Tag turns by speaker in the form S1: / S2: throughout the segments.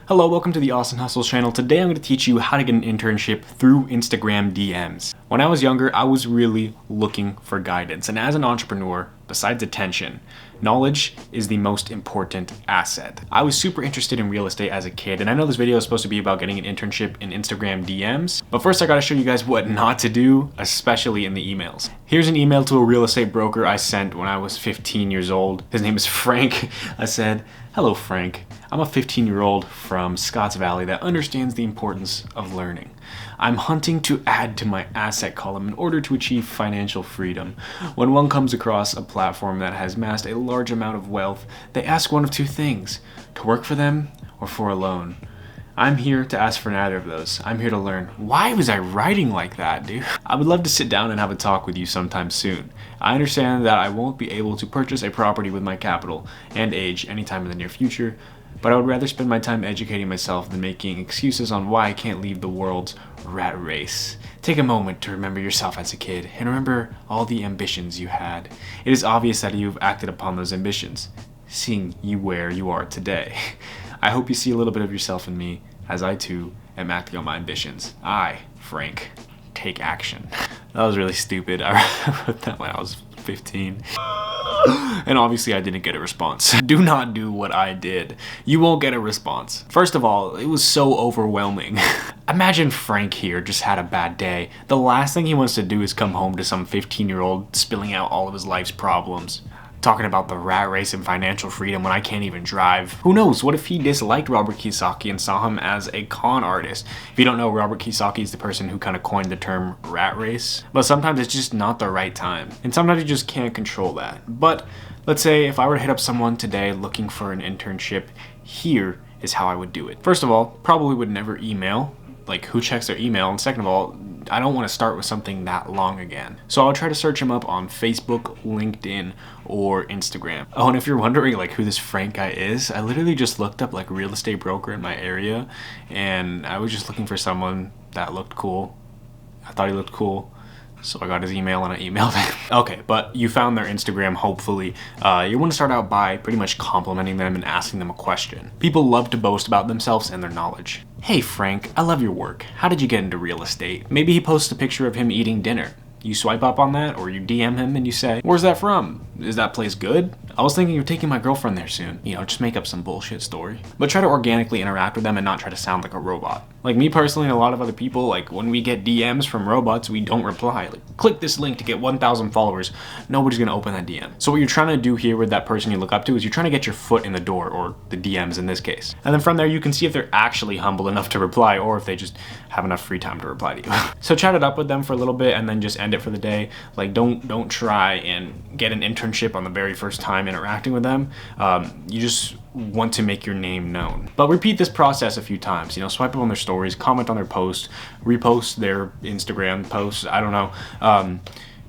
S1: Hello, welcome to the Austin Hustles channel. Today I'm going to teach you how to get an internship through Instagram DMs. When I was younger, I was really looking for guidance. And as an entrepreneur, besides attention, knowledge is the most important asset. I was super interested in real estate as a kid, and I know this video is supposed to be about getting an internship in Instagram DMs, but first I gotta show you guys what not to do, especially in the emails. Here's an email to a real estate broker I sent when I was 15 years old. His name is Frank. I said, "Hello Frank, I'm a 15-year-old from Scotts Valley that understands the importance of learning. I'm hunting to add to my asset column in order to achieve financial freedom. When one comes across a platform that has amassed a large amount of wealth, they ask one of two things: to work for them or for a loan. I'm here to ask for neither of those. I'm here to learn." Why was I writing like that, dude? I would love to sit down and have a talk with you sometime soon. I understand that I won't be able to purchase a property with my capital and age anytime in the near future, but I would rather spend my time educating myself than making excuses on why I can't leave the world's rat race. Take a moment to remember yourself as a kid and remember all the ambitions you had. It is obvious that you've acted upon those ambitions, seeing you where you are today. I hope you see a little bit of yourself in me, as I too am acting on my ambitions. I, Frank, take action. That was really stupid. I wrote that when I was 15. And obviously I didn't get a response. Do not do what I did. You won't get a response. First of all, it was so overwhelming. Imagine Frank here just had a bad day. The last thing he wants to do is come home to some 15-year-old spilling out all of his life's problems, talking about the rat race and financial freedom when I can't even drive. Who knows, what if he disliked Robert Kiyosaki and saw him as a con artist? If you don't know, Robert Kiyosaki is the person who kind of coined the term rat race. But sometimes it's just not the right time. And sometimes you just can't control that. But let's say if I were to hit up someone today looking for an internship, here is how I would do it. First of all, probably would never email. Like, who checks their email? And second of all, I don't want to start with something that long again. So I'll try to search him up on Facebook, LinkedIn, or Instagram. Oh, and if you're wondering like who this Frank guy is, I literally just looked up like real estate broker in my area, and I was just looking for someone that looked cool. I thought he looked cool, so I got his email and I emailed him. Okay, but you found their Instagram, hopefully. You want to start out by pretty much complimenting them and asking them a question. People love to boast about themselves and their knowledge. "Hey Frank, I love your work. How did you get into real estate?" Maybe he posts a picture of him eating dinner. You swipe up on that, or you DM him and you say, "Where's that from? Is that place good? I was thinking of taking my girlfriend there soon." You know, just make up some bullshit story. But try to organically interact with them and not try to sound like a robot. Like me personally and a lot of other people, like when we get DMs from robots, we don't reply. Like, click this link to get 1,000 followers. Nobody's gonna open that DM. So what you're trying to do here with that person you look up to is you're trying to get your foot in the door, or the DMs in this case. And then from there you can see if they're actually humble enough to reply, or if they just have enough free time to reply to you. So chat it up with them for a little bit and then just end it for the day. Like don't try and get an internship on the very first time interacting with them. You just want to make your name known. But repeat this process a few times. You know, swipe up on their stories, comment on their posts, repost their Instagram posts. I don't know.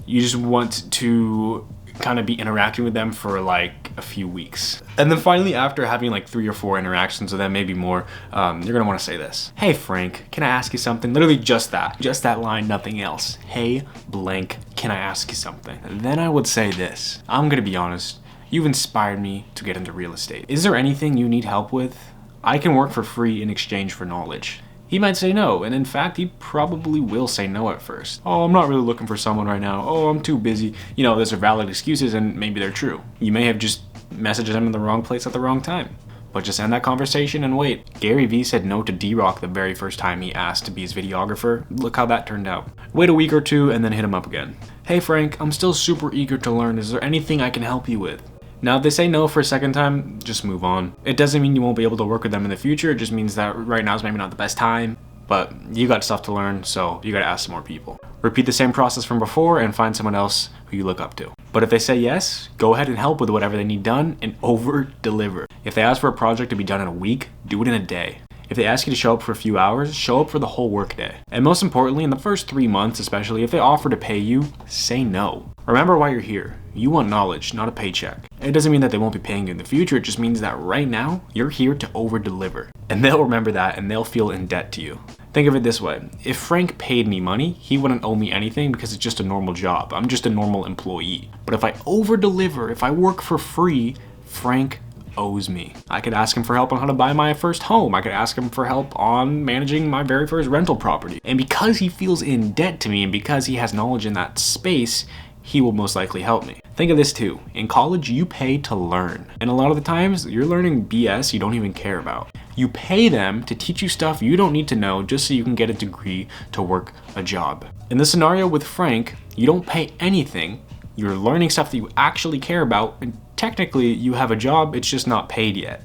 S1: You just want to kind of be interacting with them for like a few weeks. And then finally, after having like 3 or 4 interactions with them, maybe more, you're gonna want to say this: "Hey Frank, can I ask you something?" Literally just that line, nothing else. "Hey blank, can I ask you something?" And then I would say this: "I'm gonna be honest, you've inspired me to get into real estate. Is there anything you need help with? I can work for free in exchange for knowledge." He might say no, and in fact, he probably will say no at first. "Oh, I'm not really looking for someone right now. Oh, I'm too busy." You know, those are valid excuses, and maybe they're true. You may have just messaged them in the wrong place at the wrong time. But just end that conversation and wait. Gary Vee said no to D-Rock the very first time he asked to be his videographer. Look how that turned out. Wait a week or two and then hit him up again. "Hey Frank, I'm still super eager to learn. Is there anything I can help you with?" Now, if they say no for a second time, just move on. It doesn't mean you won't be able to work with them in the future. It just means that right now is maybe not the best time. But you got stuff to learn, so you gotta ask some more people. Repeat the same process from before and find someone else who you look up to. But if they say yes, go ahead and help with whatever they need done and over-deliver. If they ask for a project to be done in a week, do it in a day. If they ask you to show up for a few hours, show up for the whole workday. And most importantly, in the first 3 months especially, if they offer to pay you, say no. Remember why you're here. You want knowledge, not a paycheck. It doesn't mean that they won't be paying you in the future, it just means that right now, you're here to over-deliver. And they'll remember that and they'll feel in debt to you. Think of it this way: if Frank paid me money, he wouldn't owe me anything because it's just a normal job. I'm just a normal employee. But if I over-deliver, if I work for free, Frank owes me. I could ask him for help on how to buy my first home. I could ask him for help on managing my very first rental property. And because he feels in debt to me and because he has knowledge in that space, he will most likely help me. Think of this too. In college, you pay to learn. And a lot of the times, you're learning BS you don't even care about. You pay them to teach you stuff you don't need to know just so you can get a degree to work a job. In the scenario with Frank, you don't pay anything. You're learning stuff that you actually care about, and technically you have a job, it's just not paid yet.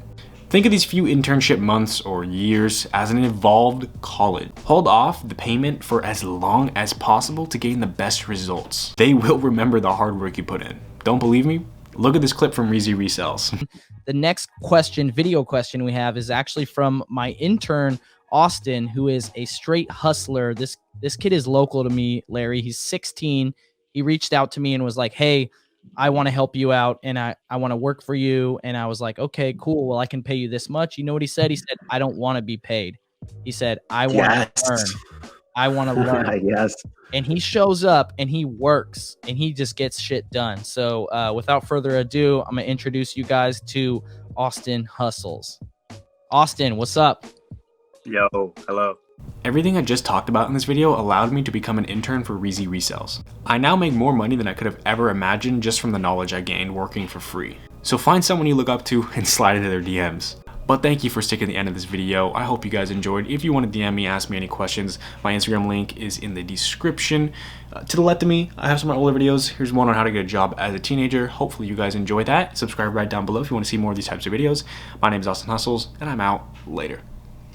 S1: Think of these few internship months or years as an involved college. Hold off the payment for as long as possible to gain the best results. They will remember the hard work you put in. Don't believe me? Look at this clip from Reezy Resells.
S2: The next question, video question we have is actually from my intern, Austin, who is a straight hustler. This kid is local to me, Larry. He's 16. He reached out to me and was like, hey, I want to help you out and I want to work for you. And I was like, okay, cool. Well, I can pay you this much. You know what he said? He said, I don't want to be paid. He said, I want to learn. I want to learn.
S3: Yes.
S2: And he shows up and he works and he just gets shit done. So without further ado, I'm going to introduce you guys to Austin Hustles. Austin, what's up?
S3: Yo, hello.
S1: Everything I just talked about in this video allowed me to become an intern for Reezy Resells. I now make more money than I could have ever imagined just from the knowledge I gained working for free. So find someone you look up to and slide into their DMs. But thank you for sticking to the end of this video. I hope you guys enjoyed. If you want to DM me, ask me any questions, my Instagram link is in the description. To the left of me, I have some of my older videos. Here's one on how to get a job as a teenager. Hopefully you guys enjoy that. Subscribe right down below if you want to see more of these types of videos. My name is Austin Hustles, and I'm out. Later.